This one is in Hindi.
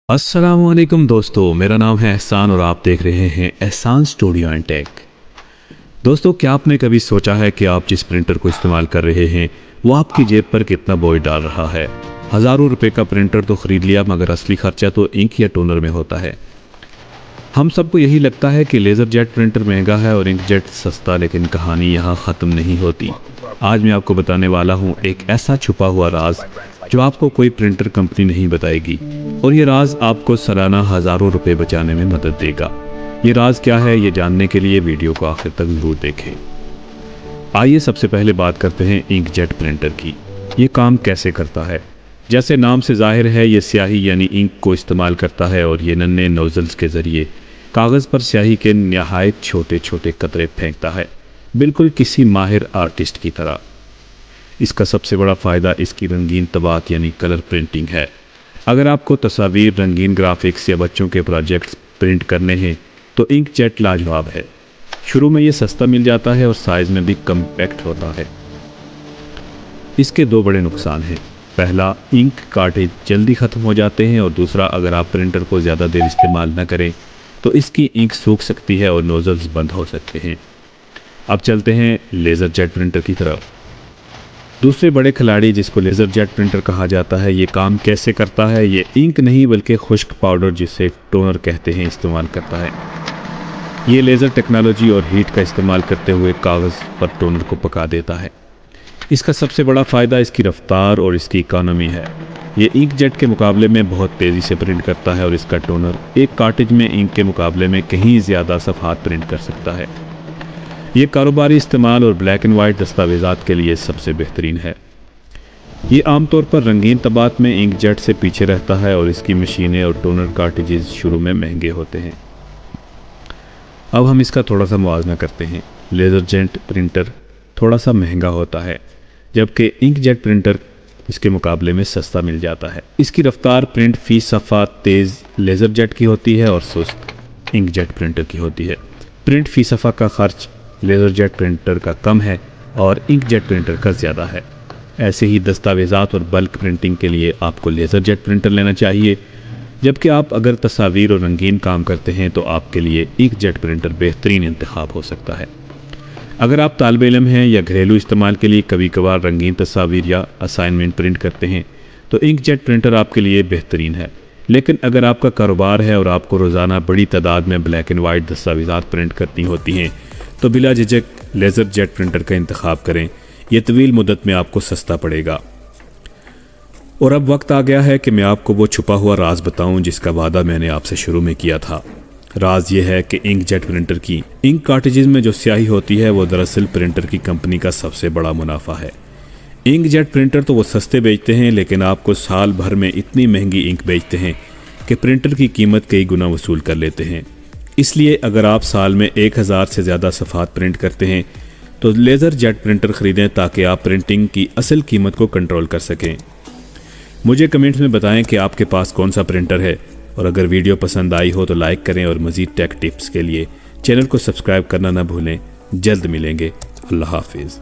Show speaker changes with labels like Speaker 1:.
Speaker 1: अस्सलामुअलैकुम दोस्तों, मेरा नाम है एहसान और आप देख रहे हैं एहसान स्टूडियो एंड टेक। दोस्तों, क्या आपने कभी सोचा है कि आप जिस प्रिंटर को इस्तेमाल कर रहे हैं वो आपकी जेब पर कितना बोझ डाल रहा है। हज़ारों रुपए का प्रिंटर तो ख़रीद लिया, मगर असली खर्चा तो इंक या टोनर में होता है। हम सबको यही लगता है कि लेज़र जेट प्रिंटर महंगा है और इंक जेट सस्ता, लेकिन कहानी यहाँ ख़त्म नहीं होती। आज मैं आपको बताने वाला हूँ एक ऐसा छुपा हुआ राज जो आपको कोई प्रिंटर कंपनी नहीं बताएगी, और ये राज आपको सालाना हज़ारों रुपए बचाने में मदद देगा। ये राज क्या है, ये जानने के लिए वीडियो को आखिर तक ज़रूर देखें। आइए सबसे पहले बात करते हैं इंक जेट प्रिंटर की। ये काम कैसे करता है। जैसे नाम से जाहिर है, ये स्याही यानी इंक को इस्तेमाल करता है और ये नन्हे नोजल्स के ज़रिए कागज़ पर स्याही के नहायत छोटे छोटे कतरे फेंकता है, बिल्कुल किसी माहिर आर्टिस्ट की तरह। इसका सबसे बड़ा फ़ायदा इसकी रंगीन तबात यानी कलर प्रिंटिंग है। अगर आपको तस्वीर, रंगीन ग्राफिक्स या बच्चों के प्रोजेक्ट्स प्रिंट करने हैं तो इंक जेट लाजवाब है। शुरू में ये सस्ता मिल जाता है और साइज़ में भी कम्पैक्ट होता है। इसके दो बड़े नुकसान हैं। पहला, इंक कार्टेज जल्दी ख़त्म हो जाते हैं, और दूसरा, अगर आप प्रिंटर को ज़्यादा देर इस्तेमाल न करें तो इसकी इंक सूख सकती है और नोजल्स बंद हो सकते हैं। अब चलते हैं लेज़र जेट प्रिंटर की तरफ। दूसरे बड़े खिलाड़ी, जिसको लेज़र जेट प्रिंटर कहा जाता है, ये काम कैसे करता है। ये इंक नहीं बल्कि खुश्क पाउडर, जिसे टोनर कहते हैं, इस्तेमाल करता है। ये लेज़र टेक्नोलॉजी और हीट का इस्तेमाल करते हुए कागज़ पर टोनर को पका देता है। इसका सबसे बड़ा फ़ायदा इसकी रफ्तार और इसकी इकॉनमी है। ये इंक जेट के मुकाबले में बहुत तेज़ी से प्रिंट करता है और इसका टोनर एक कार्टेज में इंक के मुकाबले में कहीं ज़्यादा सफ़ात प्रिंट कर सकता है। ये कारोबारी इस्तेमाल और ब्लैक एंड वाइट दस्तावेज़ात के लिए सबसे बेहतरीन है। ये आमतौर पर रंगीन तबात में इंक जेट से पीछे रहता है और इसकी मशीनें और टोनर कार्टेजेस शुरू में महंगे होते हैं। अब हम इसका थोड़ा सा मुआवजा करते हैं। लेज़र जेट प्रिंटर थोड़ा सा महंगा होता है, जबकि इंक जेट प्रिंटर इसके मुकाबले में सस्ता मिल जाता है। इसकी रफ्तार प्रिंट फी सफ़ा तेज़ लेज़र जेट की होती है और सुस्त इंक जेट प्रिंटर की होती है। प्रिंट फी सफ़ा का खर्च लेज़र जेट प्रिंटर का कम है और इंक जेट प्रिंटर का ज़्यादा है। ऐसे ही दस्तावेज़ात और बल्क प्रिंटिंग के लिए आपको लेज़र जेट प्रिंटर लेना चाहिए, जबकि आप अगर तस्वीर और रंगीन काम करते हैं तो आपके लिए इंक जेट प्रिंटर बेहतरीन इंतखाब हो सकता है। अगर आप तालिब इल्म हैं या घरेलू इस्तेमाल के लिए कभी कभार रंगीन तस्वीर या असाइनमेंट प्रिंट करते हैं तो इंक जेट प्रिंटर आपके लिए बेहतरीन है। लेकिन अगर आपका कारोबार है और आपको रोज़ाना बड़ी तादाद में ब्लैक एंड वाइट दस्तावेज़ात प्रिंट करनी होती हैं तो बिला झिझक लेज़र जेट प्रिंटर का इंतखाब करें। यह तवील मुद्दत में आपको सस्ता पड़ेगा। और अब वक्त आ गया है कि मैं आपको वो छुपा हुआ राज बताऊं जिसका वादा मैंने आपसे शुरू में किया था। राज ये है कि इंक जेट प्रिंटर की इंक कार्टेजेस में जो स्याही होती है वो दरअसल प्रिंटर की कंपनी का सबसे बड़ा मुनाफा है। इंक जेट प्रिंटर तो वो सस्ते बेचते हैं, लेकिन आपको साल भर में इतनी महंगी इंक बेचते हैं कि प्रिंटर की कीमत कई गुना वसूल कर लेते हैं। इसलिए अगर आप साल में 1000 से ज़्यादा सफ़ात प्रिंट करते हैं तो लेज़र जेट प्रिंटर ख़रीदें, ताकि आप प्रिंटिंग की असल कीमत को कंट्रोल कर सकें। मुझे कमेंट्स में बताएं कि आपके पास कौन सा प्रिंटर है, और अगर वीडियो पसंद आई हो तो लाइक करें और मज़ीद टेक टिप्स के लिए चैनल को सब्सक्राइब करना ना भूलें। जल्द मिलेंगे। अल्लाह हाफिज़।